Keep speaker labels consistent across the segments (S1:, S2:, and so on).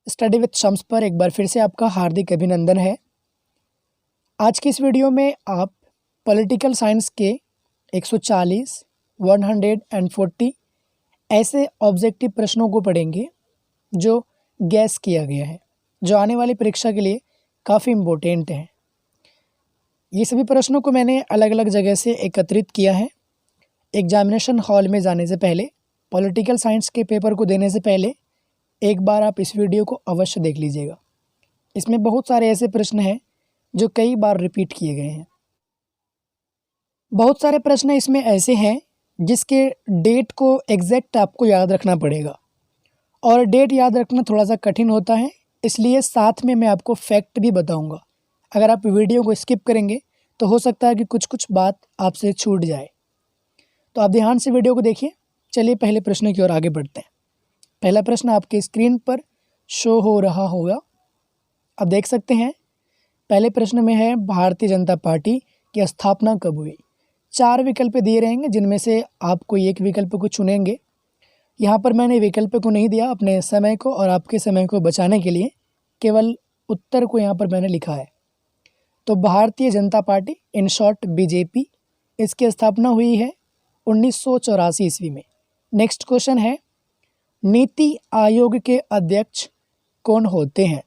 S1: Study with Shams पर एक बार फिर से आपका हार्दिक अभिनंदन है। आज की इस वीडियो में आप पॉलिटिकल साइंस के 140, 140 ऐसे ऑब्जेक्टिव प्रश्नों को पढ़ेंगे जो गैस किया गया है, जो आने वाली परीक्षा के लिए काफ़ी इम्पोर्टेंट हैं। ये सभी प्रश्नों को मैंने अलग अलग जगह से एकत्रित किया है। एग्जामिनेशन हॉल में जाने से पहले, पॉलिटिकल साइंस के पेपर को देने से पहले एक बार आप इस वीडियो को अवश्य देख लीजिएगा। इसमें बहुत सारे ऐसे प्रश्न हैं जो कई बार रिपीट किए गए हैं। बहुत सारे प्रश्न इसमें ऐसे हैं जिसके डेट को एग्जैक्ट आपको याद रखना पड़ेगा, और डेट याद रखना थोड़ा सा कठिन होता है, इसलिए साथ में मैं आपको फैक्ट भी बताऊंगा। अगर आप वीडियो को स्किप करेंगे तो हो सकता है कि कुछ कुछ बात आपसे छूट जाए, तो आप ध्यान से वीडियो को देखिए। चलिए पहले प्रश्न की ओर आगे बढ़ते हैं। पहला प्रश्न आपके स्क्रीन पर शो हो रहा होगा, आप देख सकते हैं। पहले प्रश्न में है, भारतीय जनता पार्टी की स्थापना कब हुई। 4 विकल्प दिए रहेंगे, जिनमें से आप कोई एक विकल्प को चुनेंगे। यहाँ पर मैंने विकल्प को नहीं दिया, अपने समय को और आपके समय को बचाने के लिए केवल उत्तर को यहाँ पर मैंने लिखा है। तो Bharatiya Janata party, in short BJP, इसकी स्थापना हुई है 1984 ईस्वी में। नेक्स्ट क्वेश्चन है, नीति आयोग के अध्यक्ष कौन होते हैं।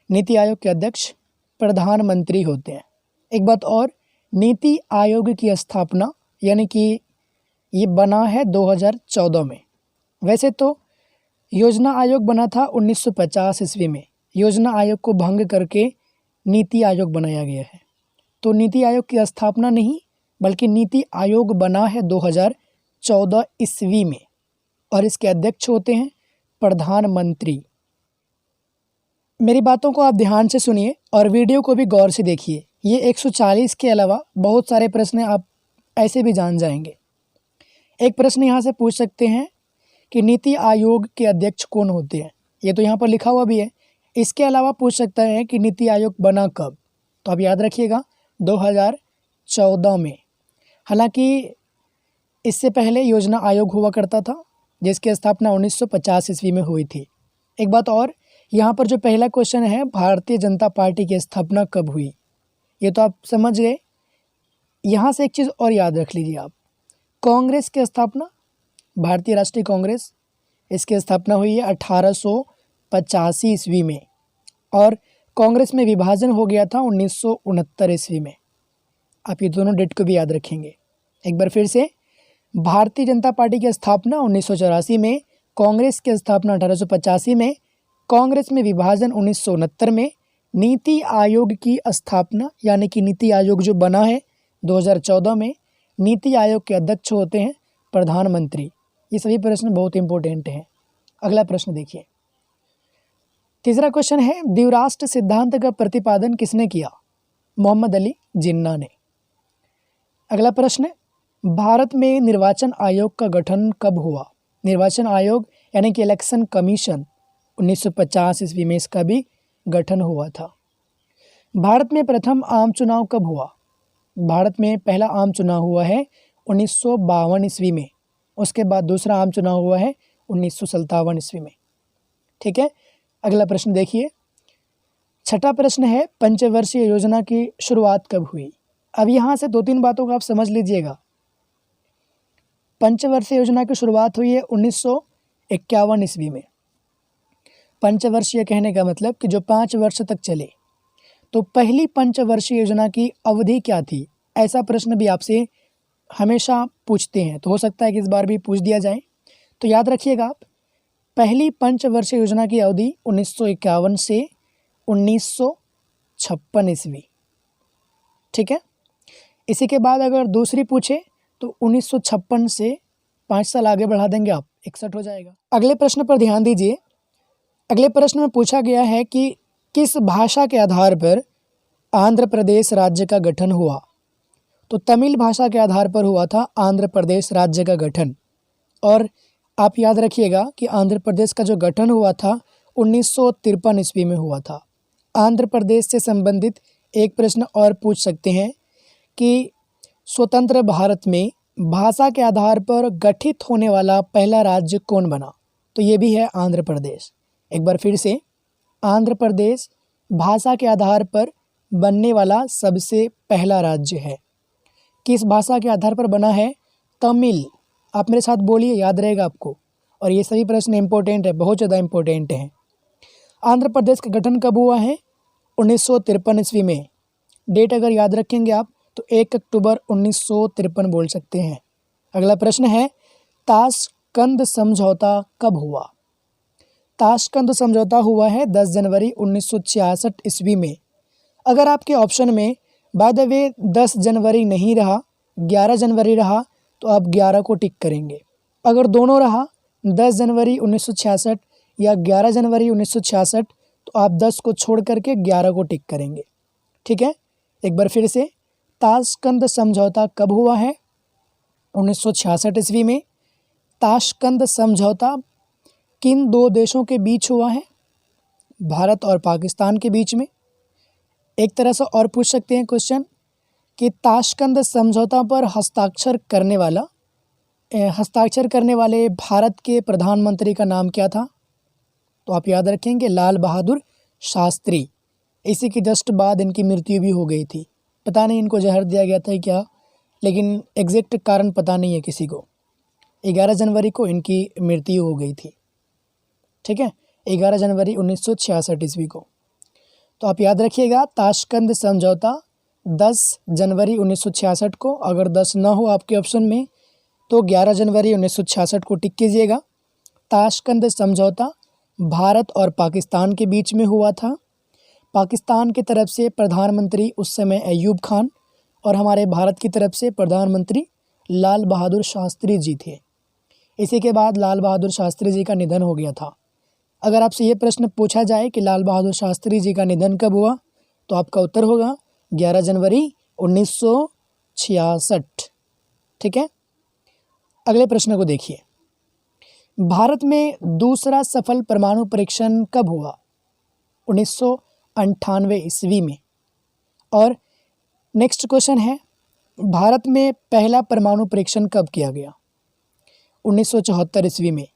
S1: नीति आयोग के अध्यक्ष प्रधानमंत्री होते हैं। एक बात और, नीति आयोग की स्थापना यानी कि ये बना है 2014 में। वैसे तो योजना आयोग बना था 1950 ईस्वी में। योजना आयोग को भंग करके नीति आयोग बनाया गया है। तो नीति आयोग की स्थापना नहीं, बल्कि नीति आयोग बना है 2014 ईस्वी में, और इसके अध्यक्ष होते हैं प्रधानमंत्री। मेरी बातों को आप ध्यान से सुनिए और वीडियो को भी गौर से देखिए। ये 140 के अलावा बहुत सारे प्रश्न आप ऐसे भी जान जाएंगे। एक प्रश्न यहाँ से पूछ सकते हैं कि नीति आयोग के अध्यक्ष कौन होते हैं। ये तो यहाँ पर लिखा हुआ भी है। इसके अलावा पूछ सकता है कि नीति आयोग बना कब। तो आप याद रखिएगा 2014 में। हालांकि इससे पहले योजना आयोग हुआ करता था, जिसकी स्थापना 1950 ईस्वी में हुई थी। एक बात और, यहाँ पर जो पहला क्वेश्चन है, भारतीय जनता पार्टी की स्थापना कब हुई, ये तो आप समझ गए। यहाँ से एक चीज़ और याद रख लीजिए आप, कांग्रेस की स्थापना, भारतीय राष्ट्रीय कांग्रेस, इसकी स्थापना हुई है 1885 ईस्वी में, और कांग्रेस में विभाजन हो गया था 1969 ईस्वी में। आप ये दोनों डेट को भी याद रखेंगे। एक बार फिर से, भारतीय जनता पार्टी की स्थापना 1984 में, कांग्रेस की स्थापना 1885 में, कांग्रेस में विभाजन 1969 में, नीति आयोग की स्थापना यानी कि नीति आयोग जो बना है 2014 में, नीति आयोग के अध्यक्ष होते हैं प्रधानमंत्री। ये सभी प्रश्न बहुत इंपॉर्टेंट हैं। अगला प्रश्न देखिए। तीसरा क्वेश्चन है, द्विराष्ट्र सिद्धांत का प्रतिपादन किसने किया। मोहम्मद अली जिन्ना ने। अगला प्रश्न, भारत में निर्वाचन आयोग का गठन कब हुआ। निर्वाचन आयोग यानी कि इलेक्शन कमीशन 1950 ईस्वी में इसका भी गठन हुआ था। भारत में प्रथम आम चुनाव कब हुआ। भारत में पहला आम चुनाव हुआ है 1952 ईस्वी में। उसके बाद दूसरा आम चुनाव हुआ है 1957 ईस्वी में। ठीक है, अगला प्रश्न देखिए। छठा प्रश्न है, पंचवर्षीय योजना की शुरुआत कब हुई। अब यहाँ से 2-3 बातों को आप समझ लीजिएगा। पंचवर्षीय योजना की शुरुआत हुई है 1951 ईस्वी में। पंचवर्षीय कहने का मतलब कि जो 5 वर्ष तक चले। तो पहली पंचवर्षीय योजना की अवधि क्या थी, ऐसा प्रश्न भी आपसे हमेशा पूछते हैं, तो हो सकता है कि इस बार भी पूछ दिया जाए। तो याद रखिएगा आप, पहली पंचवर्षीय योजना की अवधि 1951 से 1956 ईस्वी। ठीक है, इसी के बाद अगर दूसरी पूछे तो 1956 से 5 साल आगे बढ़ा देंगे आप, 61 हो जाएगा। अगले प्रश्न पर ध्यान दीजिए। अगले प्रश्न में पूछा गया है कि किस भाषा के आधार पर आंध्र प्रदेश राज्य का गठन हुआ। तो तमिल भाषा के आधार पर हुआ था आंध्र प्रदेश राज्य का गठन। और आप याद रखिएगा कि आंध्र प्रदेश का जो गठन हुआ था 1953 ईस्वी में हुआ था। आंध्र प्रदेश से संबंधित एक प्रश्न और पूछ सकते हैं कि स्वतंत्र भारत में भाषा के आधार पर गठित होने वाला पहला राज्य कौन बना। तो ये भी है आंध्र प्रदेश। एक बार फिर से, आंध्र प्रदेश भाषा के आधार पर बनने वाला सबसे पहला राज्य है। किस भाषा के आधार पर बना है? तमिल। आप मेरे साथ बोलिए, याद रहेगा आपको। और ये सभी प्रश्न इम्पोर्टेंट है, बहुत ज़्यादा इम्पोर्टेंट हैं। आंध्र प्रदेश का गठन कब हुआ है? 1953 ईस्वी में। डेट अगर याद रखेंगे आप तो 1 अक्टूबर 1953 बोल सकते हैं। अगला प्रश्न है, ताशकंद समझौता कब हुआ? ताशकंद समझौता हुआ है 10 जनवरी 1966 ईस्वी में। अगर आपके ऑप्शन में बाय द वे 10 जनवरी नहीं रहा, 11 जनवरी रहा, तो आप 11 को टिक करेंगे। अगर दोनों रहा 10 जनवरी 1966 या 11 जनवरी 1966, तो आप 10 को छोड़ करके 11 को टिक करेंगे। ठीक है, एक बार फिर से, ताशकंद समझौता कब हुआ है? 1966 ईस्वी में। ताशकंद समझौता किन दो देशों के बीच हुआ है? भारत और पाकिस्तान के बीच में। एक तरह से और पूछ सकते हैं क्वेश्चन कि ताशकंद समझौता पर हस्ताक्षर करने वाले भारत के प्रधानमंत्री का नाम क्या था? तो आप याद रखेंगे, लाल बहादुर शास्त्री। इसी के जस्ट बाद इनकी मृत्यु भी हो गई थी। पता नहीं इनको जहर दिया गया था क्या, लेकिन एग्जैक्ट कारण पता नहीं है किसी को। 11 जनवरी को इनकी मृत्यु हो गई थी। ठीक है, 11 जनवरी 1966 ईस्वी को। तो आप याद रखिएगा, ताशकंद समझौता 10 जनवरी 1966 को। अगर 10 ना हो आपके ऑप्शन में तो 11 जनवरी 1966 को टिक कीजिएगा। ताशकंद समझौता भारत और पाकिस्तान के बीच में हुआ था। पाकिस्तान की तरफ से प्रधानमंत्री उस समय अयूब खान और हमारे भारत की तरफ से प्रधानमंत्री लाल बहादुर शास्त्री जी थे। इसी के बाद लाल बहादुर शास्त्री जी का निधन हो गया था। अगर आपसे ये प्रश्न पूछा जाए कि लाल बहादुर शास्त्री जी का निधन कब हुआ, तो आपका उत्तर होगा 11 जनवरी 1966। ठीक है, अगले प्रश्न को देखिए। भारत में दूसरा सफल परमाणु परीक्षण कब हुआ? 1998 ईस्वी में। और नेक्स्ट क्वेश्चन है, भारत में पहला परमाणु परीक्षण कब किया गया? 1974 ईस्वी में।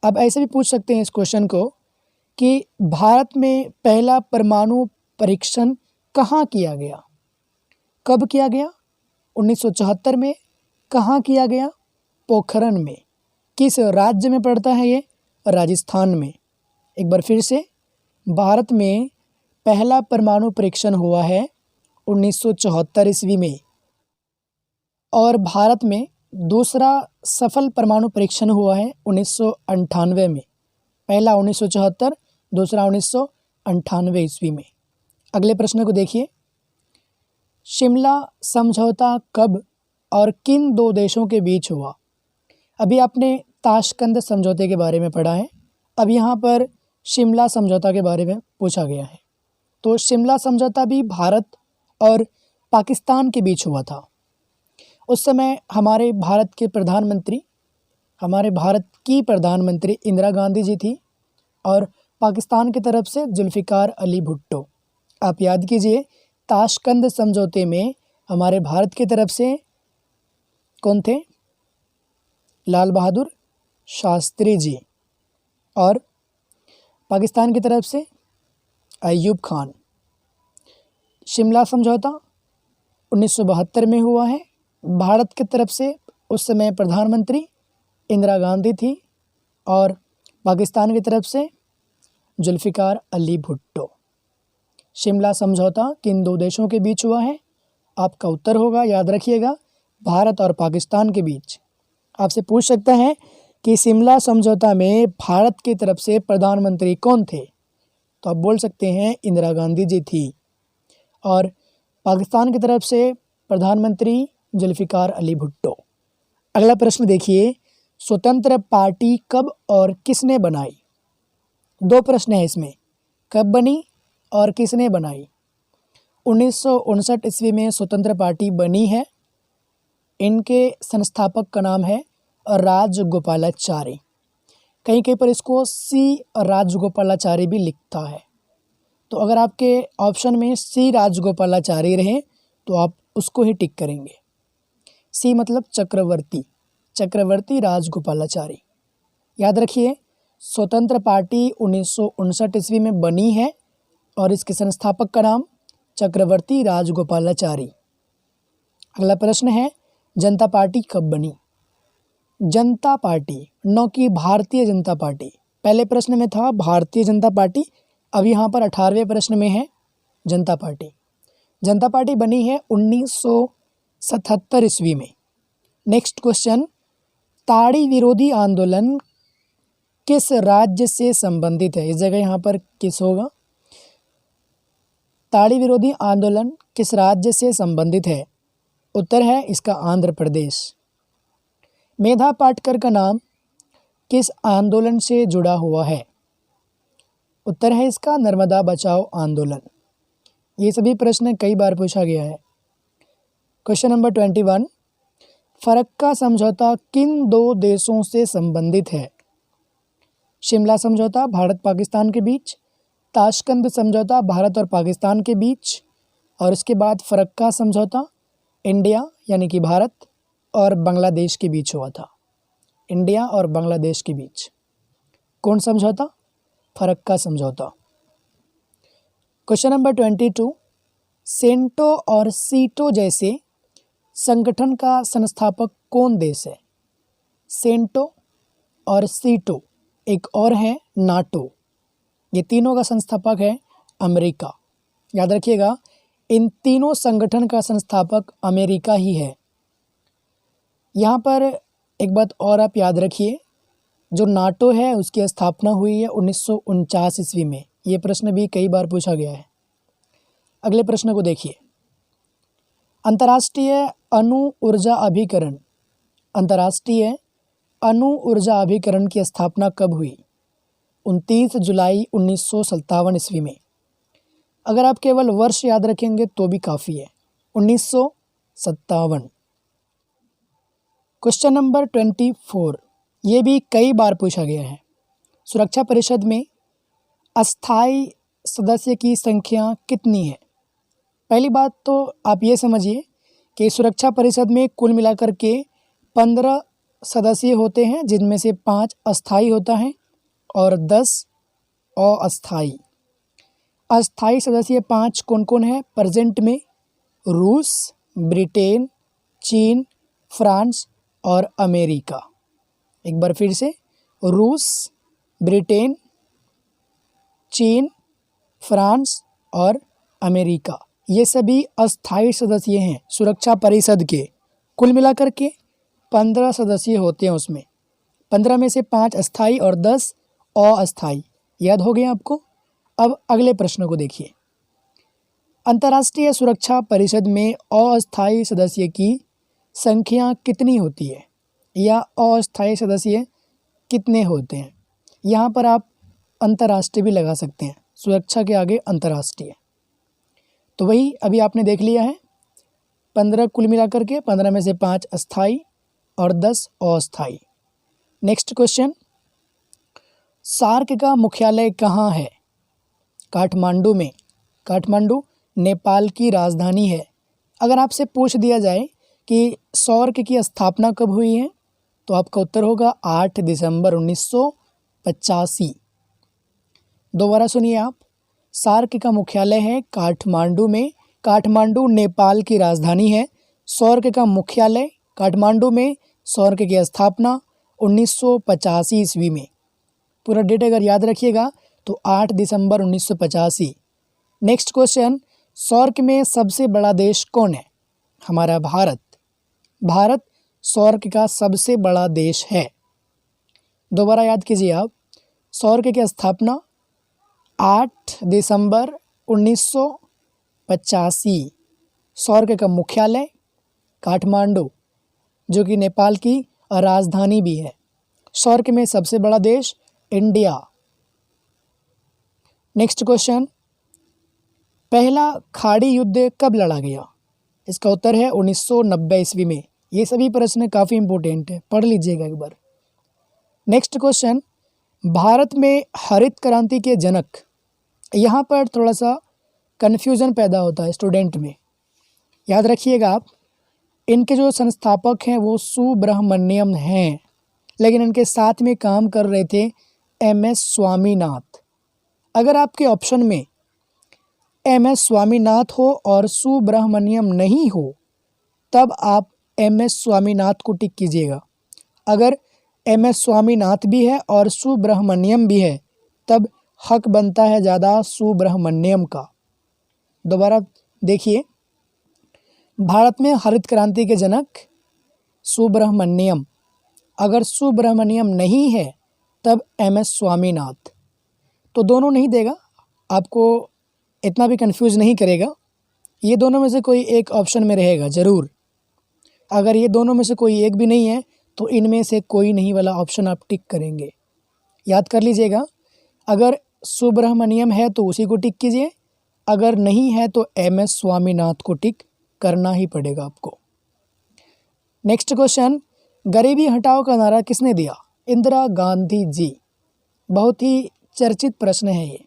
S1: अब ऐसे भी पूछ सकते हैं इस क्वेश्चन को कि भारत में पहला परमाणु परीक्षण कहाँ किया गया? कब किया गया? 1974 में। कहाँ किया गया? पोखरण में। किस राज्य में पड़ता है ये? राजस्थान में। एक बार फिर से, भारत में पहला परमाणु परीक्षण हुआ है 1974 ईस्वी में। और भारत में दूसरा सफल परमाणु परीक्षण हुआ है 1998 में। पहला 1974, दूसरा 1998 ईस्वी में। अगले प्रश्न को देखिए। शिमला समझौता कब और किन दो देशों के बीच हुआ? अभी आपने ताशकंद समझौते के बारे में पढ़ा है, अब यहाँ पर शिमला समझौता के बारे में पूछा गया है। तो शिमला समझौता भी भारत और पाकिस्तान के बीच हुआ था। उस समय हमारे भारत की प्रधानमंत्री इंदिरा गांधी जी थी और पाकिस्तान की तरफ से जुल्फ़िकार अली भुट्टो। आप याद कीजिए, ताशकंद समझौते में हमारे भारत की तरफ से कौन थे? लाल बहादुर शास्त्री जी। और पाकिस्तान की तरफ से अयूब खान। शिमला समझौता 1972 में हुआ है। भारत की तरफ से उस समय प्रधानमंत्री इंदिरा गांधी थी और पाकिस्तान की तरफ से जुल्फ़िकार अली भुट्टो। शिमला समझौता किन दो देशों के बीच हुआ है? आपका उत्तर होगा, याद रखिएगा, भारत और पाकिस्तान के बीच। आपसे पूछ सकता है कि शिमला समझौता में भारत की तरफ से प्रधानमंत्री कौन थे? तो आप बोल सकते हैं इंदिरा गांधी जी थी। और पाकिस्तान की तरफ से प्रधानमंत्री जुल्फ़िकार अली भुट्टो। अगला प्रश्न देखिए, स्वतंत्र पार्टी कब और किसने बनाई? दो प्रश्न है इसमें, कब बनी और किसने बनाई? 1959 ईस्वी में स्वतंत्र पार्टी बनी है। इनके संस्थापक का नाम है राजगोपालाचारी। कहीं कहीं पर इसको सी राजगोपालाचारी भी लिखता है। तो अगर आपके ऑप्शन में सी राजगोपालाचारी रहे तो आप उसको ही टिक करेंगे। सी मतलब चक्रवर्ती राजगोपालाचारी। याद रखिए, स्वतंत्र पार्टी 1959 ईस्वी में बनी है और इसके संस्थापक का नाम चक्रवर्ती राजगोपालाचारी। अगला प्रश्न है, जनता पार्टी कब बनी? जनता पार्टी, न कि भारतीय जनता पार्टी। पहले प्रश्न में था भारतीय जनता पार्टी, अब यहाँ पर 18वें प्रश्न में है जनता पार्टी। जनता पार्टी बनी है 1977 ईस्वी में। नेक्स्ट क्वेश्चन, ताड़ी विरोधी आंदोलन किस राज्य से संबंधित है? इस जगह यहाँ पर किस होगा? ताड़ी विरोधी आंदोलन किस राज्य से संबंधित है? उत्तर है इसका आंध्र प्रदेश। मेधा पाटकर का नाम किस आंदोलन से जुड़ा हुआ है? उत्तर है इसका नर्मदा बचाओ आंदोलन। ये सभी प्रश्न कई बार पूछा गया है। क्वेश्चन नंबर 21, फरक्का समझौता किन दो देशों से संबंधित है? शिमला समझौता भारत पाकिस्तान के बीच, ताशकंद समझौता भारत और पाकिस्तान के बीच, और इसके बाद फरक्का समझौता इंडिया यानी कि भारत और बांग्लादेश के बीच हुआ था। इंडिया और बांग्लादेश के बीच कौन समझौता? फरक्का समझौता। क्वेश्चन नंबर 22, सेंटो और सीटो जैसे संगठन का संस्थापक कौन देश है? सेंटो और सीटो, एक और है नाटो। ये तीनों का संस्थापक है अमेरिका। याद रखिएगा, इन तीनों संगठन का संस्थापक अमेरिका ही है। यहाँ पर एक बात और आप याद रखिए, जो नाटो है उसकी स्थापना हुई है 1949 ईस्वी में। ये प्रश्न भी कई बार पूछा गया है। अगले प्रश्न को देखिए, अंतर्राष्ट्रीय अणु ऊर्जा अभिकरण, अंतर्राष्ट्रीय अणु ऊर्जा अभिकरण की स्थापना कब हुई? 29 जुलाई 1957 ईस्वी में। अगर आप केवल वर्ष याद रखेंगे तो भी काफ़ी है, 1957। क्वेश्चन नंबर 24, ये भी कई बार पूछा गया है। सुरक्षा परिषद में अस्थायी सदस्य की संख्या कितनी है? पहली बात तो आप ये समझिए कि सुरक्षा परिषद में कुल मिलाकर के 15 सदस्य होते हैं, जिनमें से 5 अस्थायी होता है और 10 अस्थायी। अस्थायी सदस्य 5 कौन कौन है प्रेजेंट में? रूस, ब्रिटेन, चीन, फ्रांस और अमेरिका। एक बार फिर से, रूस, ब्रिटेन, चीन, फ्रांस और अमेरिका, ये सभी अस्थायी सदस्य हैं सुरक्षा परिषद के। कुल मिलाकर के 15 सदस्य होते हैं, उसमें 15 में से 5 अस्थायी और 10 अस्थायी। याद हो गया आपको? अब अगले प्रश्न को देखिए, अंतर्राष्ट्रीय सुरक्षा परिषद में अस्थायी सदस्य की संख्या कितनी होती है या अस्थायी सदस्य कितने होते हैं? यहाँ पर आप अंतर्राष्ट्रीय भी लगा सकते हैं, सुरक्षा के आगे अंतर्राष्ट्रीय। तो वही अभी आपने देख लिया है, 15 कुल मिलाकर के, 15 में से 5 अस्थायी और 10 अस्थायी। नेक्स्ट क्वेश्चन, सार्क का मुख्यालय कहाँ है? काठमांडू में। काठमांडू नेपाल की राजधानी है। अगर आपसे पूछ दिया जाए कि सार्क की स्थापना कब हुई है, तो आपका उत्तर होगा 8 दिसंबर 1985। दोबारा सुनिए आप, सार्क का मुख्यालय है काठमांडू में। काठमांडू नेपाल की राजधानी है। सार्क का मुख्यालय काठमांडू में। सार्क की स्थापना 1985 ईस्वी में। पूरा डेट अगर याद रखिएगा तो 8 दिसंबर 1985। नेक्स्ट क्वेश्चन, सार्क में सबसे बड़ा देश कौन है? हमारा भारत। भारत सार्क का सबसे बड़ा देश है। दोबारा याद कीजिए आप, सार्क की स्थापना 8 दिसंबर 1985। सार्क का मुख्यालय काठमांडू, जो कि नेपाल की राजधानी भी है। सार्क में सबसे बड़ा देश इंडिया। नेक्स्ट क्वेश्चन, पहला खाड़ी युद्ध कब लड़ा गया? इसका उत्तर है 1990 ईस्वी में। ये सभी प्रश्न काफ़ी इंपॉर्टेंट है, पढ़ लीजिएगा एक बार। नेक्स्ट क्वेश्चन, भारत में हरित क्रांति के जनक, यहाँ पर थोड़ा सा कन्फ्यूज़न पैदा होता है स्टूडेंट में। याद रखिएगा आप, इनके जो संस्थापक हैं वो सुब्रह्मण्यम हैं, लेकिन इनके साथ में काम कर रहे थे MS स्वामीनाथ। अगर आपके ऑप्शन में MS स्वामीनाथ हो और सुब्रमण्यम नहीं हो तब आप MS स्वामीनाथ को टिक कीजिएगा। अगर MS स्वामीनाथ भी है और सुब्रमण्यम भी है तब हक बनता है ज़्यादा सुब्रमण्यम का। दोबारा देखिए, भारत में हरित क्रांति के जनक सुब्रमण्यम, अगर सुब्रमण्यम नहीं है तब MS स्वामीनाथ। तो दोनों नहीं देगा, आपको इतना भी कंफ्यूज नहीं करेगा। ये दोनों में से कोई एक ऑप्शन में रहेगा ज़रूर। अगर ये दोनों में से कोई एक भी नहीं है तो इनमें से कोई नहीं वाला ऑप्शन आप टिक करेंगे। याद कर लीजिएगा, अगर सुब्रमण्यम है तो उसी को टिक कीजिए, अगर नहीं है तो MS स्वामीनाथ को टिक करना ही पड़ेगा आपको। नेक्स्ट क्वेश्चन, गरीबी हटाओ का नारा किसने दिया? इंदिरा गांधी जी। बहुत ही चर्चित प्रश्न है ये।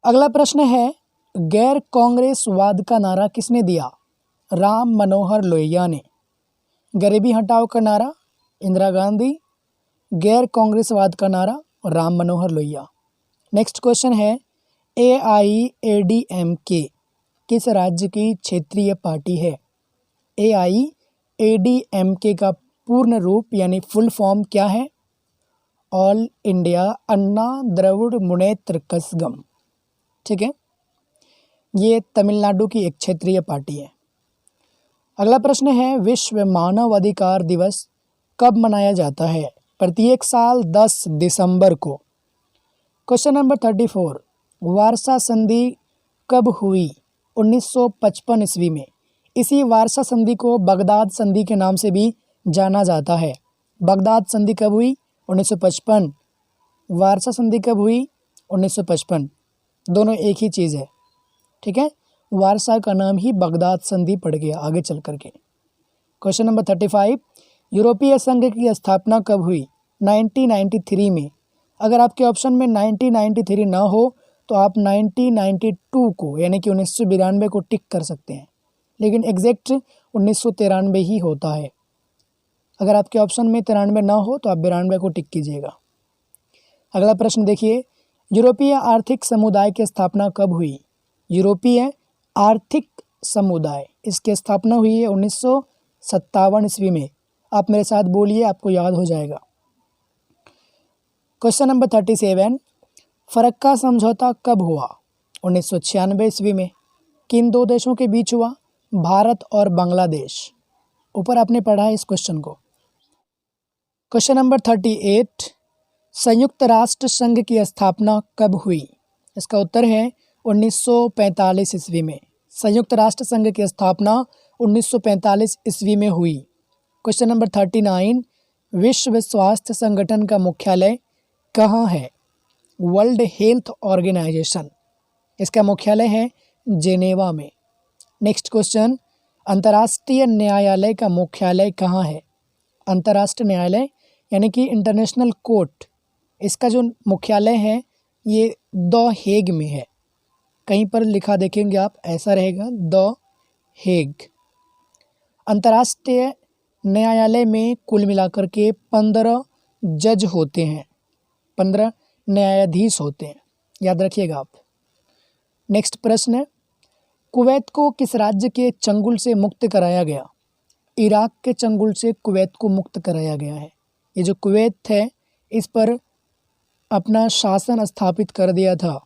S1: अगला प्रश्न है, गैर कांग्रेसवाद का नारा किसने दिया? राम मनोहर लोहिया ने। गरीबी हटाओ का नारा इंदिरा गांधी, गैर कांग्रेसवाद का नारा राम मनोहर लोहिया। नेक्स्ट क्वेश्चन है, AIADMK किस राज्य की क्षेत्रीय पार्टी है? AIADMK का पूर्ण रूप यानी फुल फॉर्म क्या है? ऑल इंडिया अन्ना द्रविड़ मुनेत्र कज़गम। ठीक है, ये तमिलनाडु की एक क्षेत्रीय पार्टी है। अगला प्रश्न है, विश्व मानव अधिकार दिवस कब मनाया जाता है? प्रत्येक साल 10 दिसंबर को। क्वेश्चन नंबर 34, वारसा संधि कब हुई? 1955 ईस्वी में। इसी वारसा संधि को बगदाद संधि के नाम से भी जाना जाता है। बगदाद संधि कब हुई? 1955। वारसा संधि कब हुई? 1955। दोनों एक ही चीज़ है। ठीक है, वारसा का नाम ही बगदाद संधि पड़ गया आगे चल करके। क्वेश्चन नंबर 35, यूरोपीय संघ की स्थापना कब हुई? 1993 में। अगर आपके ऑप्शन में 1993 ना हो तो आप 1992 को यानी कि 1992 को टिक कर सकते हैं, लेकिन एग्जैक्ट 1993 ही होता है। अगर आपके ऑप्शन में 93 ना हो तो आप 92 को टिक कीजिएगा। अगला प्रश्न देखिए, यूरोपीय आर्थिक समुदाय की स्थापना कब हुई? यूरोपीय आर्थिक समुदाय, इसकी स्थापना हुई है 1957 ईस्वी में। आप मेरे साथ बोलिए, आपको याद हो जाएगा। क्वेश्चन नंबर 37, फरक्का समझौता कब हुआ? 1996 ईस्वी में। किन दो देशों के बीच हुआ? भारत और बांग्लादेश। ऊपर आपने पढ़ा है इस क्वेश्चन को। क्वेश्चन नंबर 38, संयुक्त राष्ट्र संघ की स्थापना कब हुई? इसका उत्तर है 1945 ईस्वी में। संयुक्त राष्ट्र संघ की स्थापना 1945 ईस्वी में हुई। क्वेश्चन नंबर 39, विश्व स्वास्थ्य संगठन का मुख्यालय कहाँ है? वर्ल्ड हेल्थ ऑर्गेनाइजेशन, इसका मुख्यालय है जेनेवा में। नेक्स्ट क्वेश्चन, अंतर्राष्ट्रीय न्यायालय का मुख्यालय कहाँ है? अंतर्राष्ट्रीय न्यायालय यानी कि इंटरनेशनल कोर्ट, इसका जो मुख्यालय है ये द हेग में है। कहीं पर लिखा देखेंगे आप, ऐसा रहेगा द हेग। अंतर्राष्ट्रीय न्यायालय में कुल मिलाकर के 15 जज होते हैं, 15 न्यायाधीश होते हैं, याद रखिएगा आप। नेक्स्ट प्रश्न, कुवैत को किस राज्य के चंगुल से मुक्त कराया गया? इराक के चंगुल से कुवैत को मुक्त कराया गया है। ये जो कुवैत है इस पर अपना शासन स्थापित कर दिया था,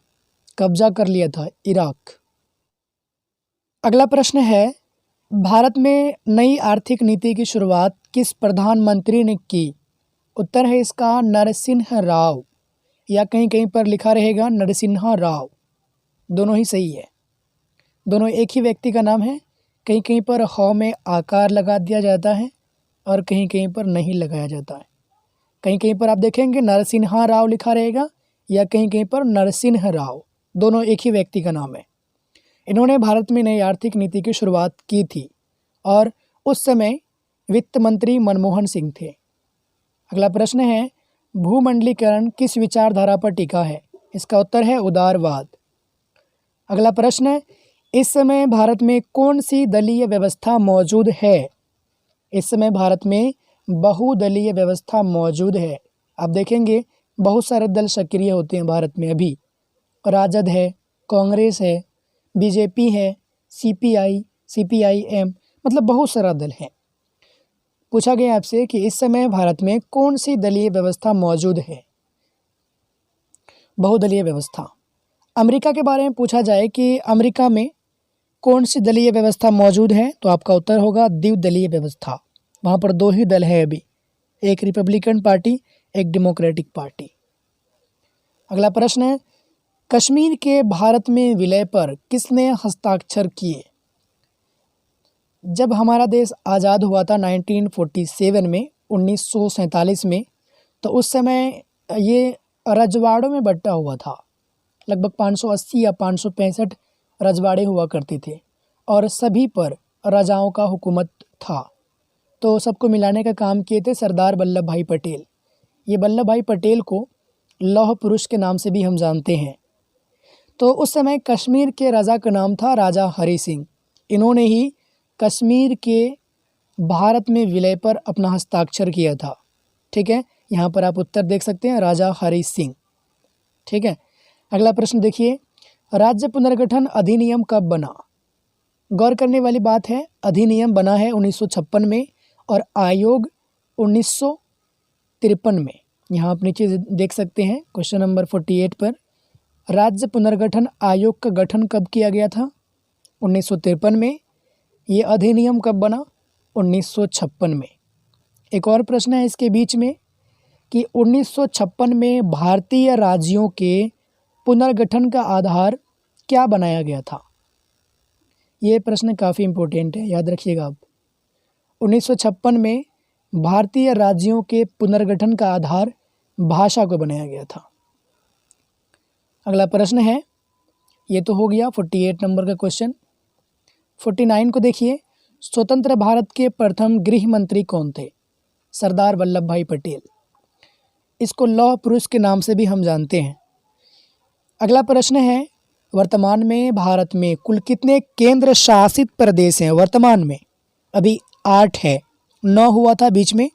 S1: कब्जा कर लिया था इराक। अगला प्रश्न है, भारत में नई आर्थिक नीति की शुरुआत किस प्रधानमंत्री ने की? उत्तर है इसका नरसिंह राव, या कहीं कहीं पर लिखा रहेगा नरसिन्हा राव। दोनों ही सही है, दोनों एक ही व्यक्ति का नाम है। कहीं कहीं पर ह में आकार लगा दिया जाता है और कहीं कहीं पर नहीं लगाया जाता है। कहीं कहीं पर आप देखेंगे नरसिन्हा राव लिखा रहेगा या कहीं कहीं पर नरसिंह राव, दोनों एक ही व्यक्ति का नाम है। इन्होंने भारत में नई आर्थिक नीति की शुरुआत की थी और उस समय वित्त मंत्री मनमोहन सिंह थे। अगला प्रश्न है, भूमंडलीकरण किस विचारधारा पर टिका है? इसका उत्तर है उदारवाद। अगला प्रश्न है, इस समय भारत में कौन सी दलीय व्यवस्था मौजूद है? इस समय भारत में बहुदलीय व्यवस्था मौजूद है। आप देखेंगे बहुत सारे दल सक्रिय होते हैं भारत में अभी। राजद है, कांग्रेस है, बीजेपी है, सीपीआई, सीपीआईएम, मतलब बहुत सारा दल है। पूछा गया आपसे कि इस समय भारत में कौन सी दलीय व्यवस्था मौजूद है? बहुदलीय व्यवस्था। अमेरिका के बारे में पूछा जाए कि अमेरिका में कौन सी दलीय व्यवस्था मौजूद है, तो आपका उत्तर होगा द्विदलीय व्यवस्था। वहाँ पर दो ही दल है अभी, एक रिपब्लिकन पार्टी, एक डेमोक्रेटिक पार्टी। अगला प्रश्न है, कश्मीर के भारत में विलय पर किसने हस्ताक्षर किए? जब हमारा देश आज़ाद हुआ था 1947 में, 1947 में, तो उस समय ये रजवाड़ों में बँटा हुआ था। लगभग 580 या 565 रजवाड़े हुआ करते थे और सभी पर राजाओं का हुकूमत था। तो सबको मिलाने का काम किए थे सरदार वल्लभ भाई पटेल। ये वल्लभ भाई पटेल को लौह पुरुष के नाम से भी हम जानते हैं। तो उस समय कश्मीर के राजा का नाम था राजा हरि सिंह। इन्होंने ही कश्मीर के भारत में विलय पर अपना हस्ताक्षर किया था। ठीक है, यहाँ पर आप उत्तर देख सकते हैं, राजा हरि सिंह। ठीक है, अगला प्रश्न देखिए, राज्य पुनर्गठन अधिनियम कब बना? गौर करने वाली बात है, अधिनियम बना है 1956 में और आयोग 1953 में। यहाँ आप नीचे देख सकते हैं क्वेश्चन नंबर 48 पर, राज्य पुनर्गठन आयोग का गठन कब किया गया था? 1953 में। ये अधिनियम कब बना? 1956 में। एक और प्रश्न है इसके बीच में कि 1956 में भारतीय राज्यों के पुनर्गठन का आधार क्या बनाया गया था? ये प्रश्न काफ़ी इम्पोर्टेंट है, याद रखिएगा आप। 1956 में भारतीय राज्यों के पुनर्गठन का आधार भाषा को बनाया गया था। अगला प्रश्न है, ये तो हो गया 48 नंबर का क्वेश्चन। 49 को देखिए, स्वतंत्र भारत के प्रथम गृह मंत्री कौन थे? सरदार वल्लभ भाई पटेल। इसको लौह पुरुष के नाम से भी हम जानते हैं। अगला प्रश्न है, वर्तमान में भारत में कुल कितने केंद्र शासित प्रदेश हैं? वर्तमान में अभी 8 है, 9 हुआ था बीच में,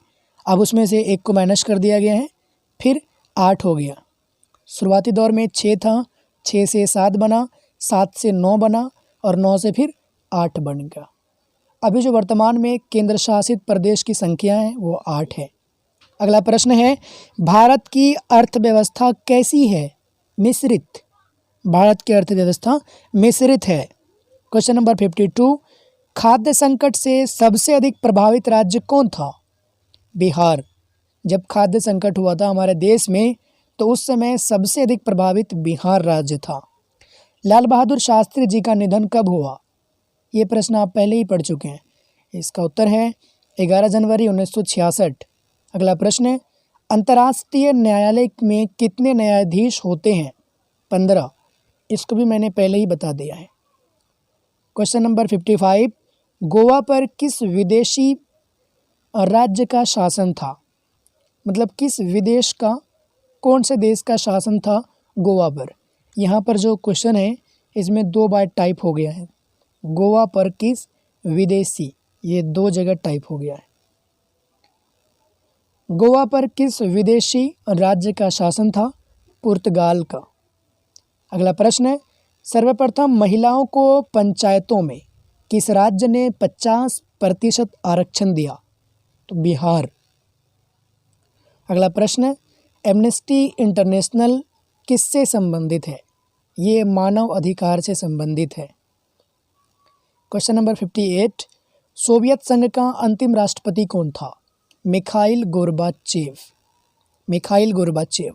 S1: अब उसमें से एक को माइनस कर दिया गया है, फिर 8 हो गया। शुरुआती दौर में 6 था, 6 से 7 बना, 7 से 9 बना और 9 से फिर 8 बन गया। अभी जो वर्तमान में केंद्र शासित प्रदेश की संख्या है वो 8 है। अगला प्रश्न है, भारत की अर्थव्यवस्था कैसी है? मिश्रित। भारत की अर्थव्यवस्था मिश्रित है। क्वेश्चन नंबर 52, खाद्य संकट से सबसे अधिक प्रभावित राज्य कौन था? बिहार। जब खाद्य संकट हुआ था हमारे देश में तो उस समय सबसे अधिक प्रभावित बिहार राज्य था। लाल बहादुर शास्त्री जी का निधन कब हुआ? ये प्रश्न आप पहले ही पढ़ चुके हैं। इसका उत्तर है 11 जनवरी 1966। अगला प्रश्न है, अंतर्राष्ट्रीय न्यायालय में कितने न्यायाधीश होते हैं? 15। इसको भी मैंने पहले ही बता दिया है। क्वेश्चन नंबर 55, गोवा पर किस विदेशी राज्य का शासन था? मतलब किस विदेश का, कौन से देश का शासन था गोवा पर? यहाँ पर जो क्वेश्चन है इसमें 2 बार टाइप हो गया है। गोवा पर किस विदेशी, ये 2 जगह टाइप हो गया है। गोवा पर किस विदेशी राज्य का शासन था? पुर्तगाल का। अगला प्रश्न है, सर्वप्रथम महिलाओं को पंचायतों में किस राज्य ने 50% आरक्षण दिया? तो बिहार। अगला प्रश्न है, एमनेस्टी इंटरनेशनल किससे संबंधित है? ये मानव अधिकार से संबंधित है। क्वेश्चन नंबर 58, सोवियत संघ का अंतिम राष्ट्रपति कौन था? Mikhail Gorbachev. Mikhail Gorbachev.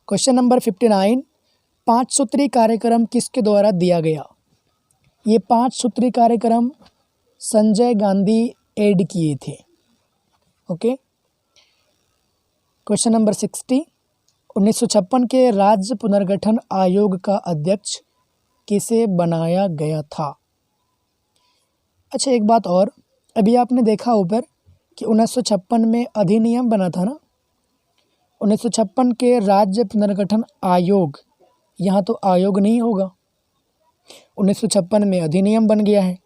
S1: Question number 59, 5 सूत्री कार्यक्रम किसके द्वारा दिया गया? ये 5 सूत्री कार्यक्रम संजय गांधी ऐड किए थे। ओके। क्वेश्चन नंबर 60, 1956 के राज्य पुनर्गठन आयोग का अध्यक्ष किसे बनाया गया था? अच्छा, एक बात और, अभी आपने देखा ऊपर कि 1956 में अधिनियम बना था ना। 1956 के राज्य पुनर्गठन आयोग, यहाँ तो आयोग नहीं होगा, 1956 में अधिनियम बन गया है।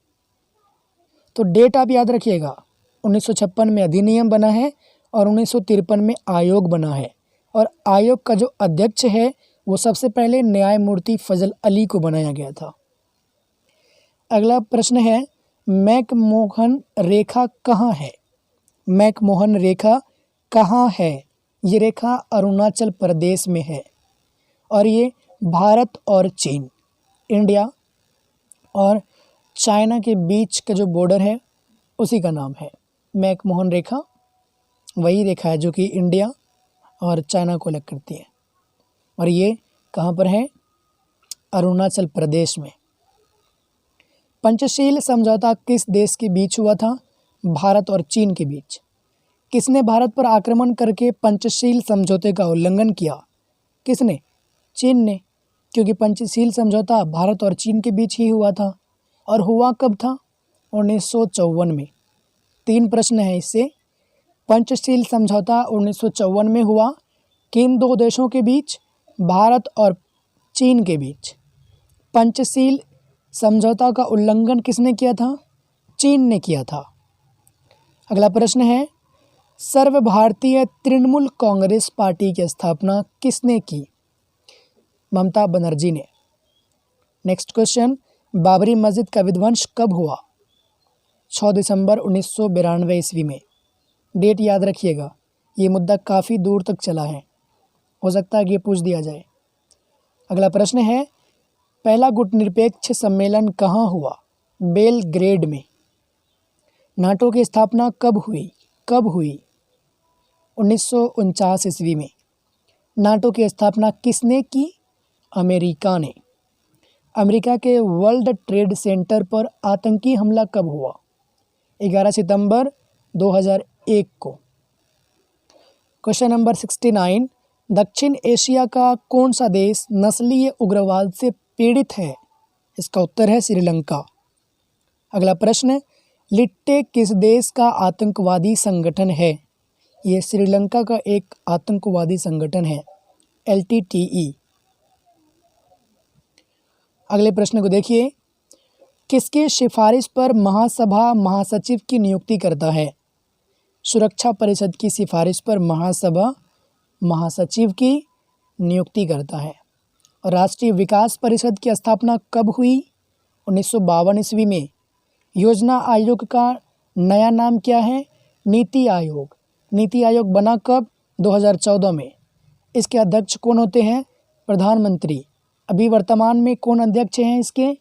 S1: तो डेट आप याद रखिएगा, 1956 में अधिनियम बना है और 1953 में आयोग बना है और आयोग का जो अध्यक्ष है वो सबसे पहले न्यायमूर्ति फजल अली को बनाया गया था। अगला प्रश्न है, मैकमोहन रेखा कहाँ है? मैकमोहन रेखा कहाँ है? ये रेखा अरुणाचल प्रदेश में है और ये भारत और चीन, इंडिया और चाइना के बीच का जो बॉर्डर है उसी का नाम है मैकमोहन रेखा। वही रेखा है जो कि इंडिया और चाइना को अलग करती है और ये कहाँ पर है? अरुणाचल प्रदेश में। पंचशील समझौता किस देश के बीच हुआ था? भारत और चीन के बीच। किसने भारत पर आक्रमण करके पंचशील समझौते का उल्लंघन किया? किसने? चीन ने, क्योंकि पंचशील समझौता भारत और चीन के बीच ही हुआ था। और हुआ कब था? 1954 में। 3 प्रश्न हैं इससे। पंचशील समझौता 1954 में हुआ। किन 2 देशों के बीच? भारत और चीन के बीच। पंचशील समझौता का उल्लंघन किसने किया था? चीन ने किया था। अगला प्रश्न है, सर्व भारतीय तृणमूल कांग्रेस पार्टी की स्थापना किसने की? ममता बनर्जी ने। नेक्स्ट क्वेश्चन, बाबरी मस्जिद का विध्वंस कब हुआ? 6 दिसंबर 1992 ईस्वी में। डेट याद रखिएगा, ये मुद्दा काफ़ी दूर तक चला है, हो सकता है कि ये पूछ दिया जाए। अगला प्रश्न है, पहला गुटनिरपेक्ष सम्मेलन कहाँ हुआ? बेलग्रेड में। नाटो की स्थापना कब हुई? 1949 ईस्वी में। नाटो की स्थापना किसने की? अमेरिका ने। अमेरिका के वर्ल्ड ट्रेड सेंटर पर आतंकी हमला कब हुआ? 11 सितंबर 2001 को। क्वेश्चन नंबर 69, दक्षिण एशिया का कौन सा देश नस्लीय उग्रवाद से पीड़ित है? इसका उत्तर है श्रीलंका। अगला प्रश्न, लिट्टे किस देश का आतंकवादी संगठन है? ये श्रीलंका का एक आतंकवादी संगठन है, LTTE। अगले प्रश्न को देखिए, किसके सिफारिश पर महासभा महासचिव की नियुक्ति करता है? सुरक्षा परिषद की सिफारिश पर महासभा महासचिव की नियुक्ति करता है। राष्ट्रीय विकास परिषद की स्थापना कब हुई? 1952 ईस्वी में। योजना आयोग का नया नाम क्या है? नीति आयोग। नीति आयोग बना कब? 2014 में। इसके अध्यक्ष कौन होते हैं? प्रधानमंत्री। अभी वर्तमान में कौन अध्यक्ष हैं इसके?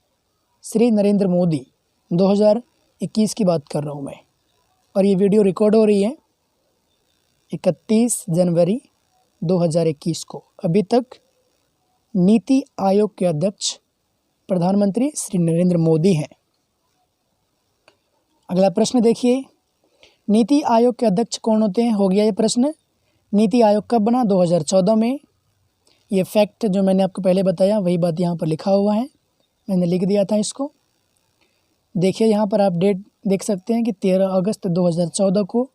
S1: श्री नरेंद्र मोदी। 2021 की बात कर रहा हूँ मैं और ये वीडियो रिकॉर्ड हो रही है 31 जनवरी 2021 को। अभी तक नीति आयोग के अध्यक्ष प्रधानमंत्री श्री नरेंद्र मोदी हैं। अगला प्रश्न देखिए, नीति आयोग के अध्यक्ष कौन होते हैं? हो गया ये प्रश्न। नीति आयोग कब बना? 2014 में। ये फैक्ट जो मैंने आपको पहले बताया वही बात यहाँ पर लिखा हुआ है, मैंने लिख दिया था इसको। देखिए यहाँ पर आप डेट देख सकते हैं कि 13 अगस्त 2014 को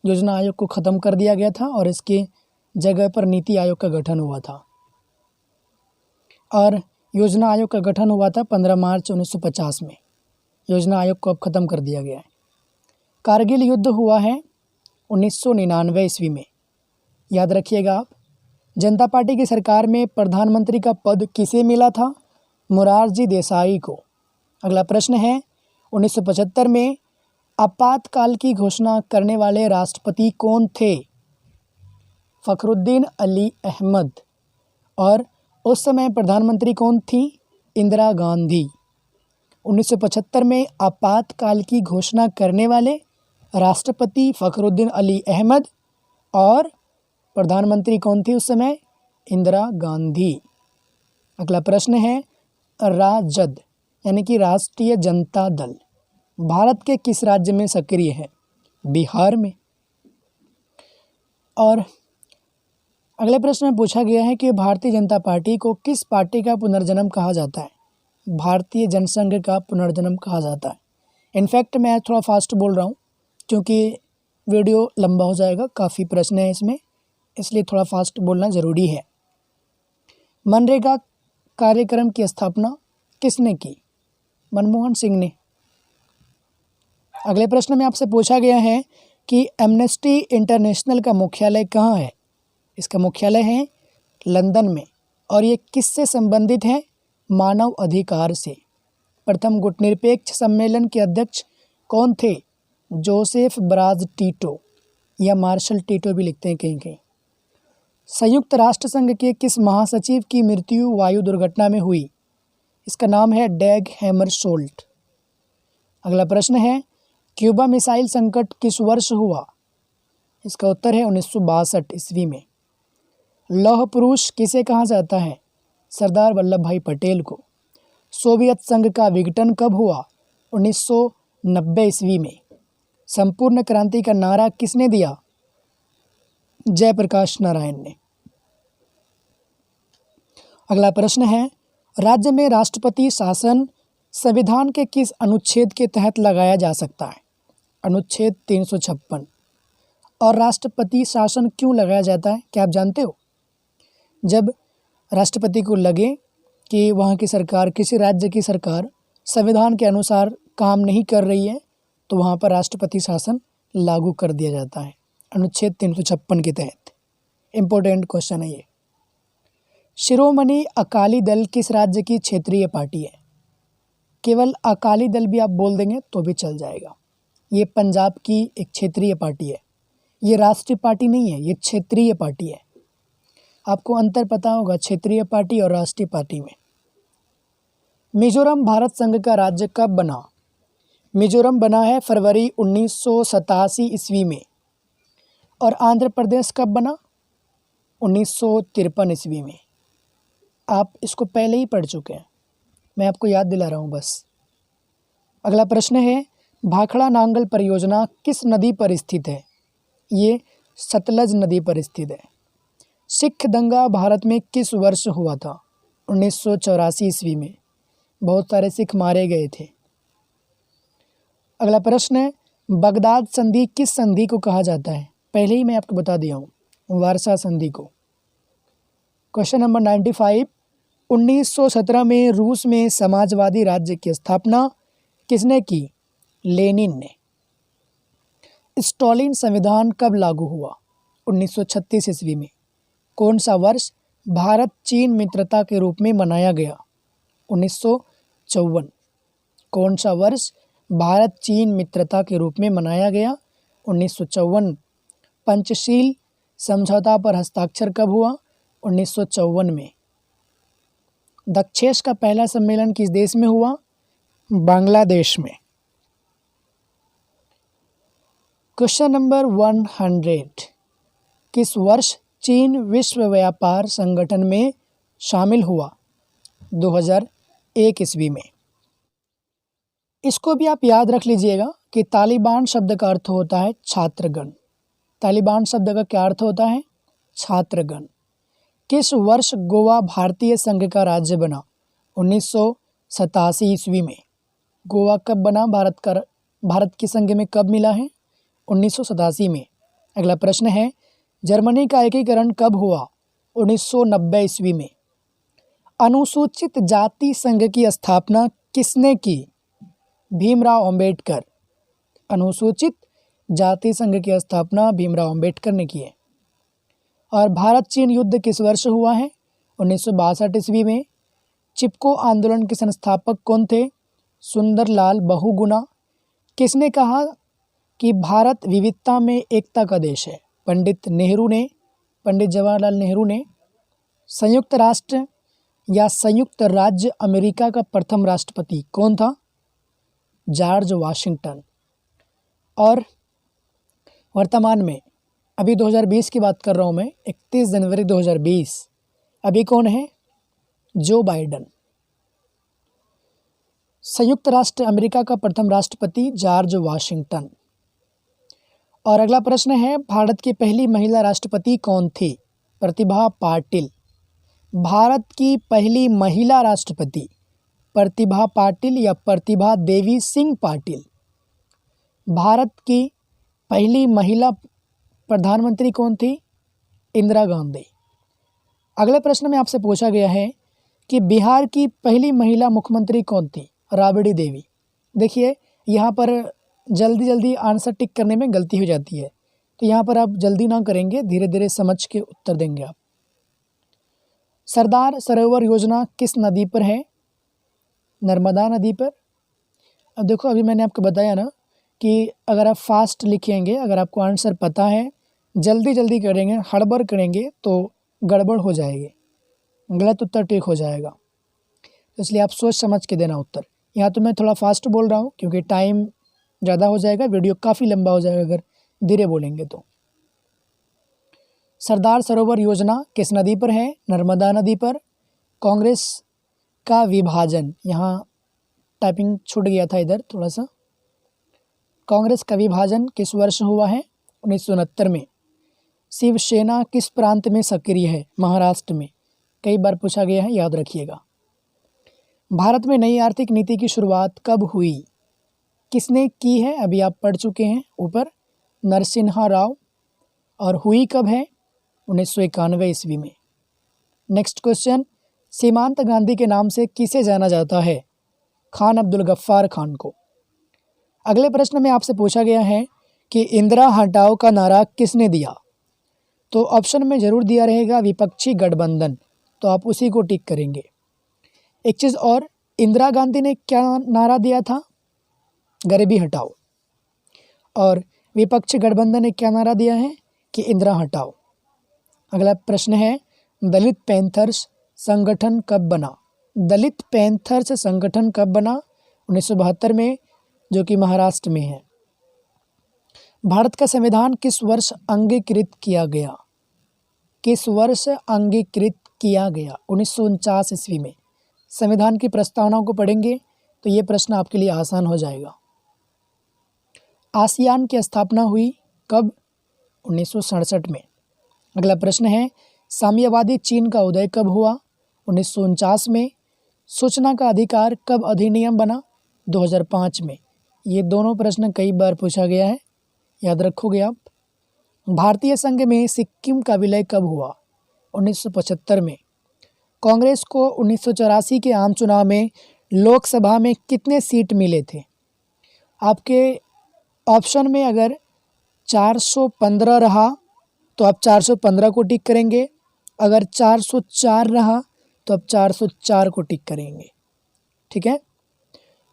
S1: योजना आयोग को ख़त्म कर दिया गया था और इसके जगह पर नीति आयोग का गठन हुआ था। और योजना आयोग का गठन हुआ था 15 मार्च 1950 में। योजना आयोग को अब ख़त्म कर दिया गया है। कारगिल युद्ध हुआ है 1999 ईस्वी में, याद रखिएगा आप। जनता पार्टी की सरकार में प्रधानमंत्री का पद किसे मिला था? मोरारजी देसाई को। अगला प्रश्न है, 1975 में आपातकाल की घोषणा करने वाले राष्ट्रपति कौन थे? फ़खरुद्दीन अली अहमद। और उस समय प्रधानमंत्री कौन थी? इंदिरा गांधी। 1975 में आपातकाल की घोषणा करने वाले राष्ट्रपति फ़खरुद्दीन अली अहमद और प्रधानमंत्री कौन थी उस समय? इंदिरा गांधी। अगला प्रश्न है, राजद यानी कि राष्ट्रीय जनता दल भारत के किस राज्य में सक्रिय है? बिहार में। और अगले प्रश्न में पूछा गया है कि भारतीय जनता पार्टी को किस पार्टी का पुनर्जन्म कहा जाता है? भारतीय जनसंघ का पुनर्जन्म कहा जाता है। इनफैक्ट मैं थोड़ा फास्ट बोल रहा हूँ क्योंकि वीडियो लंबा हो जाएगा, काफ़ी प्रश्न है इसमें, इसलिए थोड़ा फास्ट बोलना ज़रूरी है। मनरेगा कार्यक्रम की स्थापना किसने की? मनमोहन सिंह ने। अगले प्रश्न में आपसे पूछा गया है कि एमनेस्टी इंटरनेशनल का मुख्यालय कहाँ है? इसका मुख्यालय है लंदन में। और ये किससे संबंधित है? मानव अधिकार से। प्रथम गुटनिरपेक्ष सम्मेलन के अध्यक्ष कौन थे? जोसेफ ब्राज टीटो या मार्शल टीटो भी लिखते हैं कहीं कहीं। संयुक्त राष्ट्र संघ के किस महासचिव की मृत्यु वायु दुर्घटना में हुई? इसका नाम है डैग हैमरशोल्ट। अगला प्रश्न है, क्यूबा मिसाइल संकट किस वर्ष हुआ? इसका उत्तर है 1962 ईस्वी में। लौह पुरुष किसे कहा जाता है? सरदार वल्लभ भाई पटेल को। सोवियत संघ का विघटन कब हुआ? 1990 ईस्वी में। संपूर्ण क्रांति का नारा किसने दिया? जयप्रकाश नारायण ने। अगला प्रश्न है, राज्य में राष्ट्रपति शासन संविधान के किस अनुच्छेद के तहत लगाया जा सकता है? अनुच्छेद 356। और राष्ट्रपति शासन क्यों लगाया जाता है, क्या आप जानते हो? जब राष्ट्रपति को लगे कि वहाँ की सरकार, किसी राज्य की सरकार संविधान के अनुसार काम नहीं कर रही है, तो वहाँ पर राष्ट्रपति शासन लागू कर दिया जाता है अनुच्छेद 356 के तहत। इम्पोर्टेंट क्वेश्चन है ये। शिरोमणि अकाली दल किस राज्य की क्षेत्रीय पार्टी है? केवल अकाली दल भी आप बोल देंगे तो भी चल जाएगा। ये पंजाब की एक क्षेत्रीय पार्टी है। ये राष्ट्रीय पार्टी नहीं है, ये क्षेत्रीय पार्टी है। आपको अंतर पता होगा क्षेत्रीय पार्टी और राष्ट्रीय पार्टी में। मिजोरम भारत संघ का राज्य कब बना? मिजोरम बना है फरवरी 1987 ईस्वी में। और आंध्र प्रदेश कब बना? 1953 ईस्वी में। आप इसको पहले ही पढ़ चुके हैं, मैं आपको याद दिला रहा हूँ बस। अगला प्रश्न है, भाखड़ा नांगल परियोजना किस नदी पर स्थित है? ये सतलज नदी पर स्थित है। सिख दंगा भारत में किस वर्ष हुआ था? 1984 ईस्वी में। बहुत सारे सिख मारे गए थे। अगला प्रश्न है, बगदाद संधि किस संधि को कहा जाता है? पहले ही मैं आपको बता दिया हूँ, वारसा संधि को। क्वेश्चन नंबर 95, 1917 में रूस में समाजवादी राज्य की स्थापना किसने की? लेनिन ने। स्टालिन संविधान कब लागू हुआ? 1936 ईस्वी में। कौन सा वर्ष भारत चीन मित्रता के रूप में मनाया गया? 1954। कौन सा वर्ष भारत चीन मित्रता के रूप में मनाया गया? 1954। पंचशील समझौता पर हस्ताक्षर कब हुआ? 1954 में। दक्षेश का पहला सम्मेलन किस देश में हुआ? बांग्लादेश में। क्वेश्चन नंबर 100, किस वर्ष चीन विश्व व्यापार संगठन में शामिल हुआ? 2001 ईस्वी में। इसको भी आप याद रख लीजिएगा कि तालिबान शब्द का अर्थ होता है छात्रगण। तालिबान शब्द का क्या अर्थ होता है? छात्रगण। किस वर्ष गोवा भारतीय संघ का राज्य बना? 1987 ईस्वी में। गोवा कब बना? भारत के संघ में कब मिला है? 1987 में। अगला प्रश्न है, जर्मनी का एकीकरण कब हुआ? 1990 ईस्वी में। अनुसूचित जाति संघ की स्थापना किसने की? भीमराव अंबेडकर। अनुसूचित जाति संघ की स्थापना भीमराव अंबेडकर ने की है। और भारत चीन युद्ध किस वर्ष हुआ है? 1962 ईस्वी में। चिपको आंदोलन के संस्थापक कौन थे? सुंदरलाल बहुगुणा। किसने कहा कि भारत विविधता में एकता का देश है? पंडित जवाहरलाल नेहरू ने। संयुक्त राष्ट्र या संयुक्त राज्य अमेरिका का प्रथम राष्ट्रपति कौन था? George Washington. और वर्तमान में अभी 2020 की बात कर रहा हूँ मैं, 31 जनवरी 2020, अभी कौन है? जो बाइडन। संयुक्त राष्ट्र अमेरिका का प्रथम राष्ट्रपति जॉर्ज वाशिंगटन। और अगला प्रश्न है, भारत की पहली महिला राष्ट्रपति कौन थी? प्रतिभा पाटिल। भारत की पहली महिला राष्ट्रपति प्रतिभा पाटिल या प्रतिभा देवी सिंह पाटिल। भारत की पहली महिला प्रधानमंत्री कौन थी? इंदिरा गांधी। अगले प्रश्न में आपसे पूछा गया है कि बिहार की पहली महिला मुख्यमंत्री कौन थी? राबड़ी देवी। देखिए यहाँ पर जल्दी जल्दी आंसर टिक करने में गलती हो जाती है, तो यहाँ पर आप जल्दी ना करेंगे, धीरे धीरे समझ के उत्तर देंगे आप। सरदार सरोवर योजना किस नदी पर है? नर्मदा नदी पर। अब देखो, अभी मैंने आपको बताया ना कि अगर आप फास्ट लिखेंगे, अगर आपको आंसर पता है, जल्दी जल्दी करेंगे, हड़बड़ करेंगे तो गड़बड़ हो जाएगी, गलत उत्तर टिक हो जाएगा। तो इसलिए आप सोच समझ के देना उत्तर। यहाँ तो मैं थोड़ा फास्ट बोल रहा हूँ क्योंकि टाइम ज़्यादा हो जाएगा, वीडियो काफ़ी लंबा हो जाएगा अगर धीरे बोलेंगे तो। सरदार सरोवर योजना किस नदी पर है? नर्मदा नदी पर। कांग्रेस का विभाजन, यहाँ टाइपिंग छूट गया था इधर थोड़ा सा। कांग्रेस का विभाजन किस वर्ष हुआ है? 1969 में। शिवसेना किस प्रांत में सक्रिय है? महाराष्ट्र में। कई बार पूछा गया है, याद रखिएगा। भारत में नई आर्थिक नीति की शुरुआत कब हुई? किसने की है? अभी आप पढ़ चुके हैं ऊपर, नरसिम्हा राव। और हुई कब है? 1991 ईस्वी में। नेक्स्ट क्वेश्चन, सीमांत गांधी के नाम से किसे जाना जाता है? खान अब्दुल गफ्फार खान को। अगले प्रश्न में आपसे पूछा गया है कि इंदिरा हटाओ का नारा किसने दिया? तो ऑप्शन में ज़रूर दिया रहेगा विपक्षी गठबंधन, तो आप उसी को टिक करेंगे। एक चीज़ और, इंदिरा गांधी ने क्या नारा दिया था? गरीबी हटाओ। और विपक्षी गठबंधन ने क्या नारा दिया है? कि इंदिरा हटाओ। अगला प्रश्न है, दलित पैंथर्स संगठन कब बना? दलित पैंथर्स संगठन कब बना? 1972 में, जो कि महाराष्ट्र में है। भारत का संविधान किस वर्ष अंगीकृत किया गया? किस वर्ष अंगीकृत किया गया? 1949 ईस्वी में। संविधान की प्रस्तावना को पढ़ेंगे तो ये प्रश्न आपके लिए आसान हो जाएगा। आसियान की स्थापना हुई कब? 1967 में। अगला प्रश्न है, साम्यवादी चीन का उदय कब हुआ? 1949 में। सूचना का अधिकार कब अधिनियम बना? 2005 में। ये दोनों प्रश्न कई बार पूछा गया है, याद रखोगे आप। भारतीय संघ में सिक्किम का विलय कब हुआ? 1975 में। कांग्रेस को 1984 के आम चुनाव में लोकसभा में कितने सीट मिले थे? आपके ऑप्शन में अगर 415 रहा तो आप 415 को टिक करेंगे, अगर 404 रहा तो आप 404 को टिक करेंगे। ठीक है।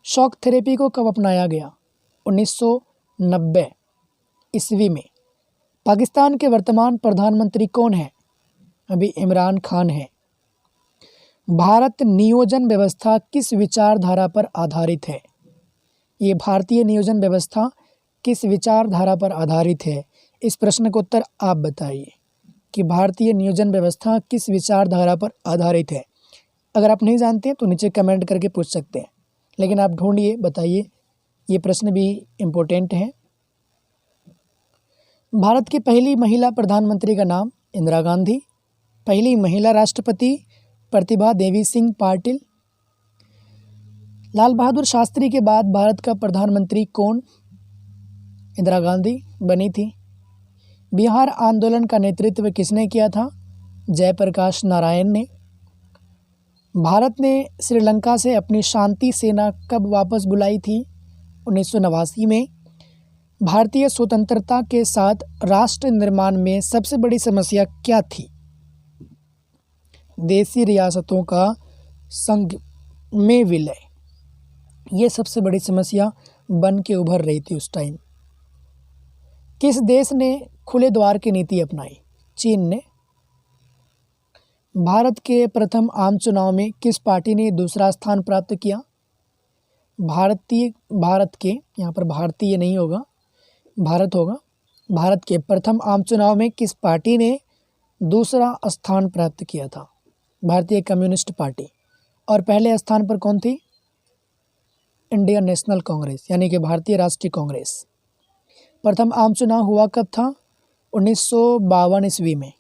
S1: शॉक थेरेपी को कब अपनाया गया? 1990 ईस्वी में। पाकिस्तान के वर्तमान प्रधानमंत्री कौन है? अभी इमरान खान है। भारत नियोजन व्यवस्था किस विचारधारा पर आधारित है? ये भारतीय नियोजन व्यवस्था किस विचारधारा पर आधारित है? इस प्रश्न का उत्तर आप बताइए कि भारतीय नियोजन व्यवस्था किस विचारधारा पर आधारित है। अगर आप नहीं जानते हैं तो नीचे कमेंट करके पूछ सकते हैं, लेकिन आप ढूंढिए, बताइए। ये प्रश्न भी इम्पोर्टेंट है। भारत की पहली महिला प्रधानमंत्री का नाम? इंदिरा गांधी। पहली महिला राष्ट्रपति? प्रतिभा देवी सिंह पाटिल। लाल बहादुर शास्त्री के बाद भारत का प्रधानमंत्री कौन? इंदिरा गांधी बनी थी। बिहार आंदोलन का नेतृत्व किसने किया था? जयप्रकाश नारायण ने। भारत ने श्रीलंका से अपनी शांति सेना कब वापस बुलाई थी? 1989 में। भारतीय स्वतंत्रता के साथ राष्ट्र निर्माण में सबसे बड़ी समस्या क्या थी? देशी रियासतों का संघ में विलय, ये सबसे बड़ी समस्या बन के उभर रही थी उस टाइम। किस देश ने खुले द्वार की नीति अपनाई? चीन ने। भारत के प्रथम आम चुनाव में किस पार्टी ने दूसरा स्थान प्राप्त किया? भारत के, यहाँ पर भारतीय नहीं होगा, भारत होगा। भारत के प्रथम आम चुनाव में किस पार्टी ने दूसरा स्थान प्राप्त किया था? भारतीय कम्युनिस्ट पार्टी। और पहले स्थान पर कौन थी? इंडियन नेशनल कांग्रेस, यानी कि भारतीय राष्ट्रीय कांग्रेस। प्रथम आम चुनाव हुआ कब था? 1952 ईस्वी में।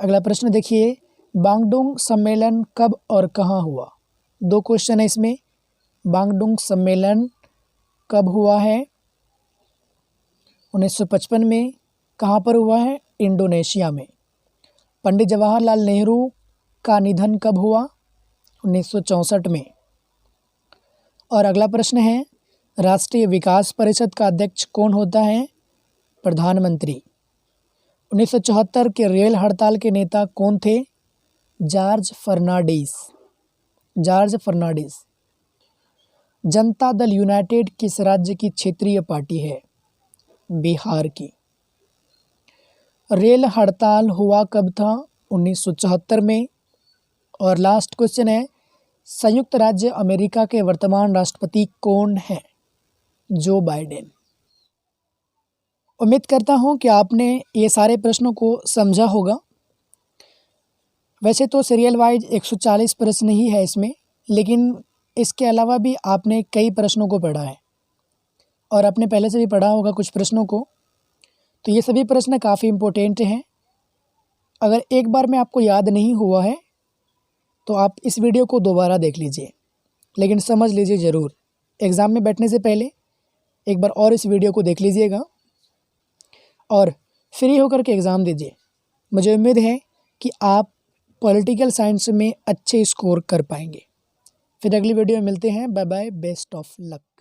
S1: अगला प्रश्न देखिए, बांगडुंग सम्मेलन कब और कहाँ हुआ? दो क्वेश्चन है इसमें। बांगडुंग सम्मेलन कब हुआ है? 1955 में। कहाँ पर हुआ है? इंडोनेशिया में। पंडित जवाहरलाल नेहरू का निधन कब हुआ? 1964 में। और अगला प्रश्न है, राष्ट्रीय विकास परिषद का अध्यक्ष कौन होता है? प्रधानमंत्री। 1974 के रेल हड़ताल के नेता कौन थे? George Fernandes. George Fernandes. Janata Dal United किस राज्य की क्षेत्रीय पार्टी है? बिहार की। रेल हड़ताल हुआ कब था? 1974 में। और लास्ट क्वेश्चन है, संयुक्त राज्य अमेरिका के वर्तमान राष्ट्रपति कौन है? Joe Biden. उम्मीद करता हूँ कि आपने ये सारे प्रश्नों को समझा होगा। वैसे तो सीरियल वाइज 140 प्रश्न ही है इसमें, लेकिन इसके अलावा भी आपने कई प्रश्नों को पढ़ा है और आपने पहले से भी पढ़ा होगा कुछ प्रश्नों को, तो ये सभी प्रश्न काफ़ी इम्पोर्टेंट हैं। अगर एक बार में आपको याद नहीं हुआ है तो आप इस वीडियो को दोबारा देख लीजिए, लेकिन समझ लीजिए ज़रूर। एग्ज़ाम में बैठने से पहले एक बार और इस वीडियो को देख लीजिएगा और फ्री होकर के एग्ज़ाम दीजिए। मुझे उम्मीद है कि आप पॉलिटिकल साइंस में अच्छे स्कोर कर पाएंगे। फिर अगली वीडियो में मिलते हैं। Bye bye, best of luck.